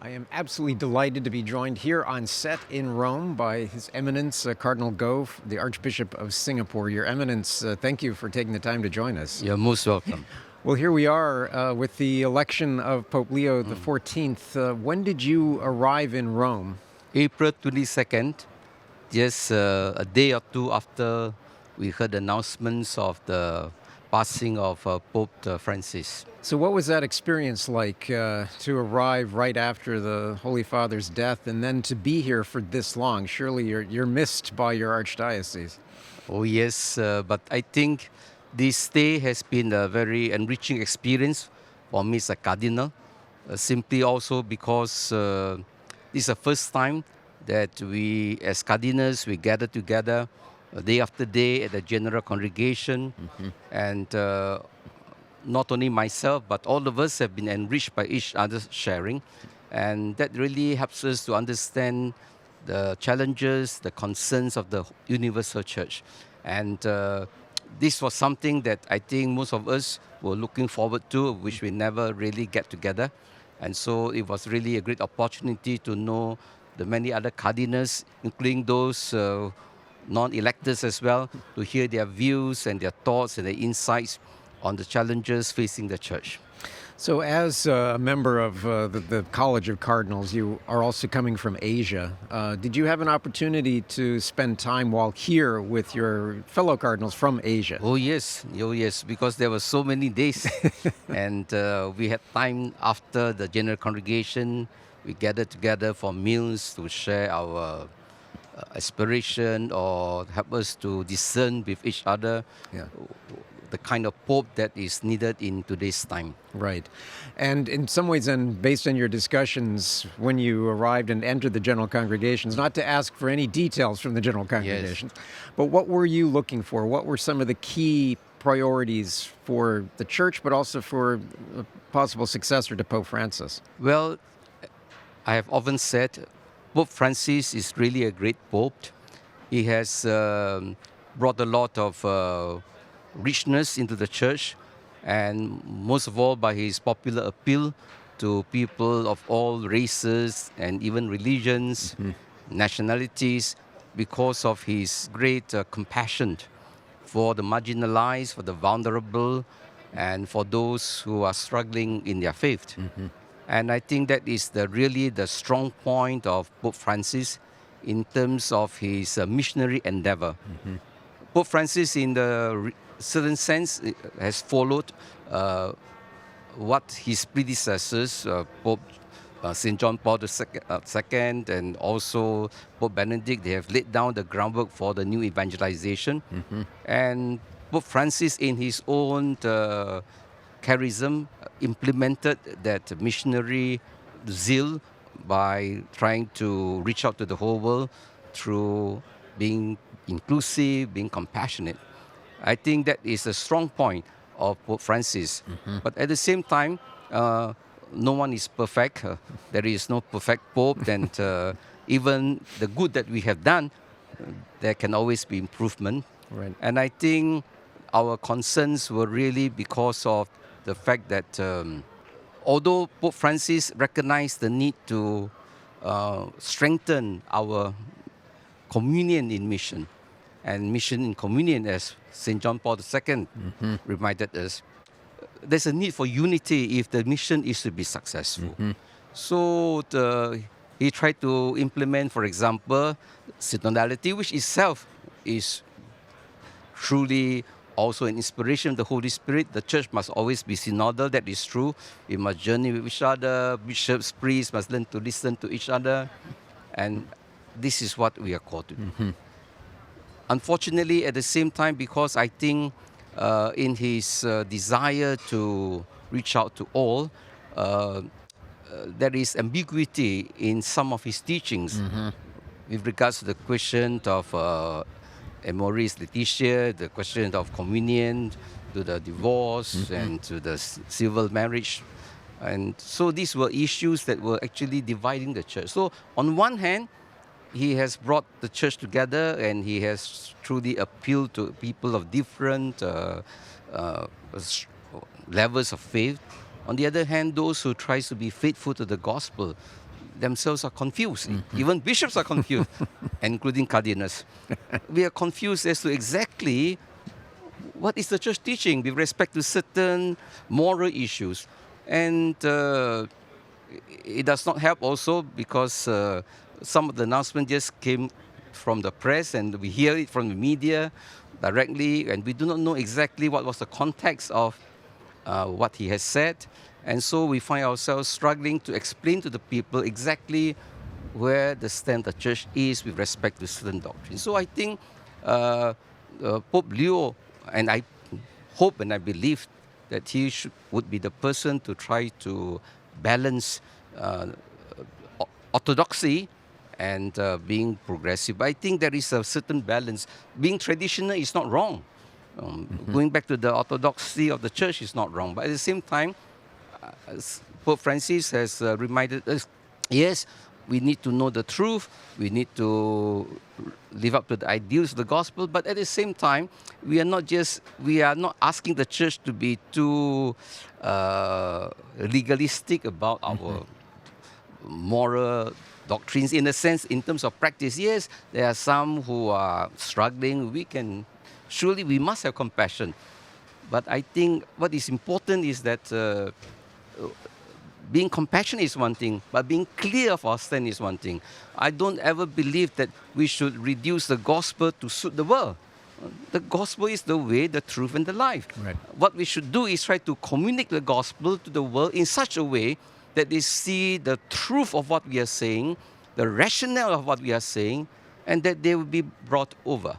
I am absolutely delighted to be joined here on set in Rome by His Eminence Cardinal Goh, the Archbishop of Singapore. Your Eminence, thank you for taking the time to join us. You're most welcome. Well, here we are with the election of Pope Leo XIV. When did you arrive in Rome? April 22nd, just a day or two after we heard announcements of the passing of Pope Francis. So what was that experience like to arrive right after the Holy Father's death and then to be here for this long? Surely you're missed by your archdiocese. Oh yes, but I think this stay has been a very enriching experience for me as a cardinal, simply also because this is the first time that we as cardinals, we gather together day after day at the general congregation, and not only myself, but all of us have been enriched by each other's sharing. And that really helps us to understand the challenges, the concerns of the universal church. And this was something that I think most of us were looking forward to, which we never really get together. And so it was really a great opportunity to know the many other cardinals, including those non-electors as well, to hear their views and their thoughts and their insights on the challenges facing the church. So as a member of the College of Cardinals, you are also coming from Asia. Did you have an opportunity to spend time while here with your fellow cardinals from Asia? Oh yes, because there were so many days. And we had time after the general congregation. We gathered together for meals to share our aspiration or help us to discern with each other the kind of pope that is needed in today's time. Right. And in some ways then, based on your discussions when you arrived and entered the general congregations, not to ask for any details from the general congregations, but what were you looking for? What were some of the key priorities for the church, but also for a possible successor to Pope Francis? Well, I have often said Pope Francis is really a great pope. He has brought a lot of richness into the church, and most of all by his popular appeal to people of all races and even religions, nationalities, because of his great compassion for the marginalized, for the vulnerable, and for those who are struggling in their faith. And I think that is really the strong point of Pope Francis in terms of his missionary endeavor. Pope Francis, in the certain sense, has followed what his predecessors, Pope St. John Paul II and also Pope Benedict, they have laid down the groundwork for the new evangelization. And Pope Francis, in his own charism, implemented that missionary zeal by trying to reach out to the whole world through being inclusive, being compassionate. I think that is a strong point of Pope Francis. But at the same time, no one is perfect. There is no perfect pope, and even the good that we have done, there can always be improvement. Right. And I think our concerns were really because of the fact that although Pope Francis recognized the need to strengthen our communion in mission, and mission in communion, as St. John Paul II reminded us, there's a need for unity if the mission is to be successful. So he tried to implement, for example, synodality, which itself is truly also an inspiration of the Holy Spirit. The church must always be synodal, that is true. We must journey with each other. Bishops, priests must learn to listen to each other. And this is what we are called to do. Unfortunately, at the same time, because I think in his desire to reach out to all, there is ambiguity in some of his teachings with regards to the question of Amoris Laetitia, the question of communion, to the divorce, and to the civil marriage. And so these were issues that were actually dividing the church. So on one hand, he has brought the church together, and he has truly appealed to people of different levels of faith. On the other hand, those who try to be faithful to the gospel, themselves are confused. Even bishops are confused, including cardinals. We are confused as to exactly what is the church teaching with respect to certain moral issues. And it does not help also because some of the announcements just came from the press and we hear it from the media directly, and we do not know exactly what was the context of what he has said. And so we find ourselves struggling to explain to the people exactly where the stand the church is with respect to certain doctrines. So I think Pope Leo, and I hope and I believe that he would be the person to try to balance orthodoxy and being progressive. But I think there is a certain balance. Being traditional is not wrong. Going back to the orthodoxy of the church is not wrong. But at the same time, Pope Francis has reminded us, yes, we need to know the truth, we need to live up to the ideals of the gospel, but at the same time, we are not asking the church to be too legalistic about our moral doctrines. In a sense, in terms of practice, yes, there are some who are struggling. We must have compassion. But I think what is important is that being compassionate is one thing, but being clear of our stand is one thing. I don't ever believe that we should reduce the gospel to suit the world. The gospel is the way, the truth, and the life. Right. What we should do is try to communicate the gospel to the world in such a way that they see the truth of what we are saying, the rationale of what we are saying, and that they will be brought over.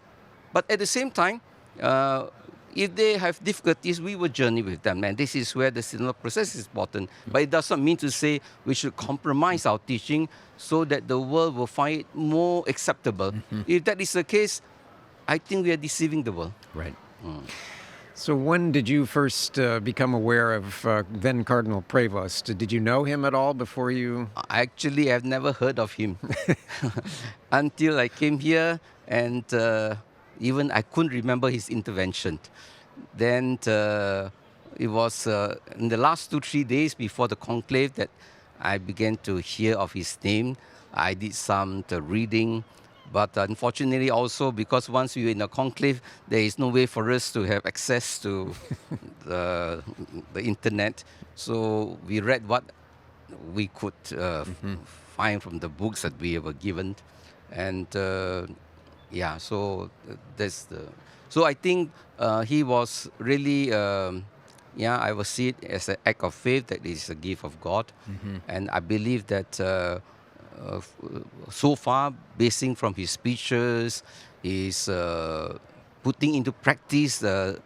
But at the same time, if they have difficulties, we will journey with them. And this is where the synodal process is important. But it does not mean to say we should compromise our teaching so that the world will find it more acceptable. If that is the case, I think we are deceiving the world. Right. So when did you first become aware of then Cardinal Prevost? Did you know him at all before you? Actually, I've never heard of him until I came here, and even I couldn't remember his intervention. Then it was in the last 2-3 days before the conclave that I began to hear of his name. I did some reading, but unfortunately also because once we were in a conclave, there is no way for us to have access to the internet. So we read what we could find from the books that we were given, and so that's the. So I think he was really, I will see it as an act of faith that is a gift of God, and I believe that so far, basing from his speeches, is putting into practice the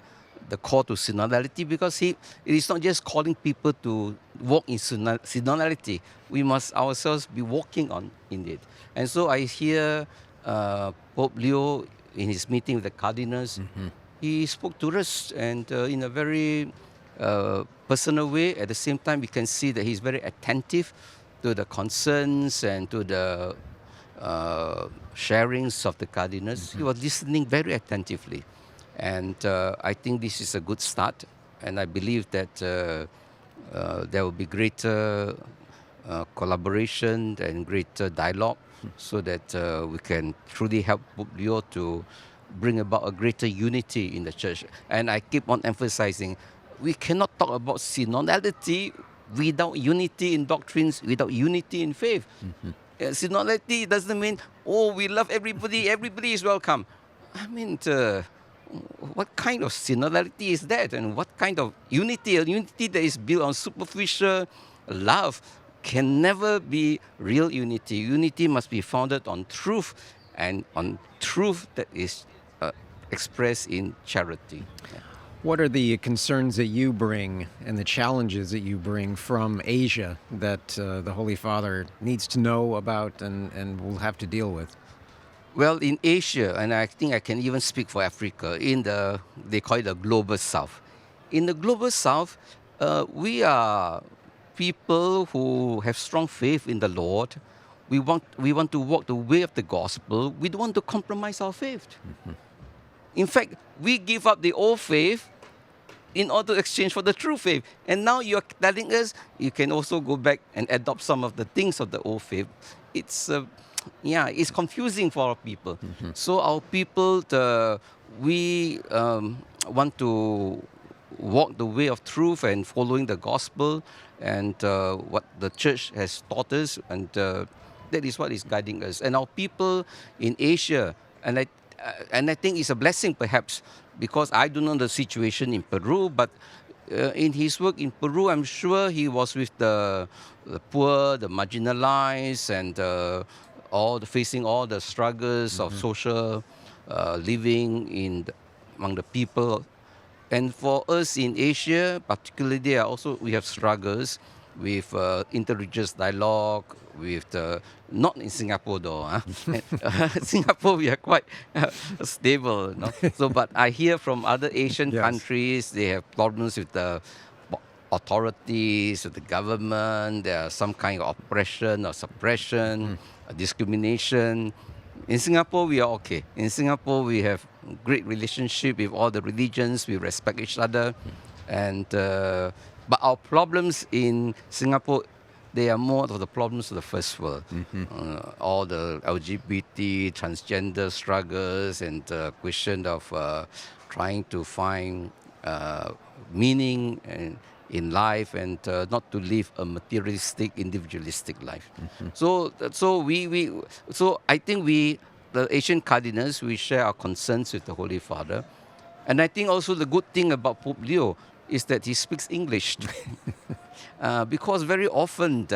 call to synodality, because it is not just calling people to walk in synodality. We must ourselves be walking in it. And so I hear Pope Leo in his meeting with the cardinals, he spoke to us and in a very personal way. At the same time, we can see that he's very attentive to the concerns and to the sharings of the cardinals. He was listening very attentively. And I think this is a good start. And I believe that there will be greater collaboration and greater dialogue so that we can truly help Pope Leo to bring about a greater unity in the church. And I keep on emphasizing, we cannot talk about synodality without unity in doctrines, without unity in faith. Synodality doesn't mean, we love everybody, everybody is welcome. I mean, what kind of synodality is that? And what kind of unity? A unity that is built on superficial love can never be real unity. Unity must be founded on truth, and on truth that is expressed in charity. What are the concerns that you bring and the challenges that you bring from Asia that the Holy Father needs to know about and will have to deal with? Well, in Asia, and I think I can even speak for Africa, they call it the Global South. In the Global South, we are people who have strong faith in the Lord. We want to walk the way of the gospel. We don't want to compromise our faith. In fact, we give up the old faith in order to exchange for the true faith. And now you're telling us you can also go back and adopt some of the things of the old faith. It's it's confusing for our people. So our people, we want to walk the way of truth and following the gospel and what the church has taught us, and that is what is guiding us. And our people in Asia, and I think it's a blessing perhaps, because I don't know the situation in Peru, but in his work in Peru, I'm sure he was with the poor, the marginalized, and facing all the struggles of social living among the people. And for us in Asia, particularly, we have struggles with interreligious dialogue, with not in Singapore though. Singapore, we are quite stable. So, but I hear from other Asian countries, they have problems with the authorities, with the government. There are some kind of oppression or suppression, discrimination. In Singapore, we are okay. In Singapore, we have great relationship with all the religions. We respect each other, and but our problems in Singapore, they are more of the problems of the first world. All the LGBT, transgender struggles, and question of trying to find meaning in life, and not to live a materialistic, individualistic life. So I think the Asian Cardinals, we share our concerns with the Holy Father, and I think also the good thing about Pope Leo is that he speaks English. Because very often,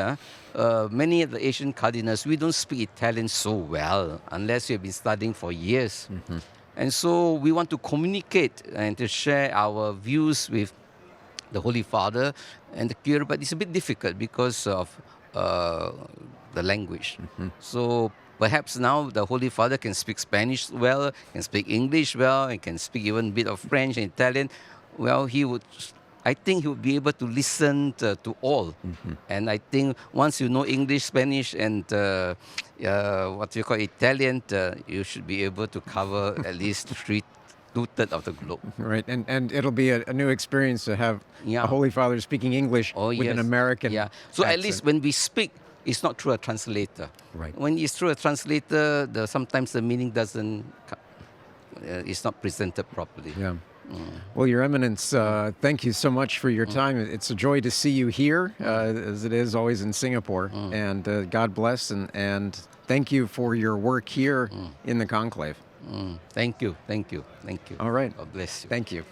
many of the Asian Cardinals, we don't speak Italian so well unless we have been studying for years. And so we want to communicate and to share our views with the Holy Father and the cure, but it's a bit difficult because of the language. So perhaps now the Holy Father can speak Spanish well, can speak English well, and can speak even a bit of French and Italian. Well, I think he would be able to listen to all. And I think once you know English, Spanish, and what you call Italian, you should be able to cover at least two-thirds of the globe. Right, and it'll be a new experience to have a Holy Father speaking English with an American So accent. at least when we speak, it's not through a translator. Right. When it's through a translator, sometimes the meaning it's not presented properly. Yeah. Well, Your Eminence, thank you so much for your time. It's a joy to see you here, as it is always in Singapore. And God bless, and thank you for your work here in the conclave. Thank you. All right. God bless you. Thank you.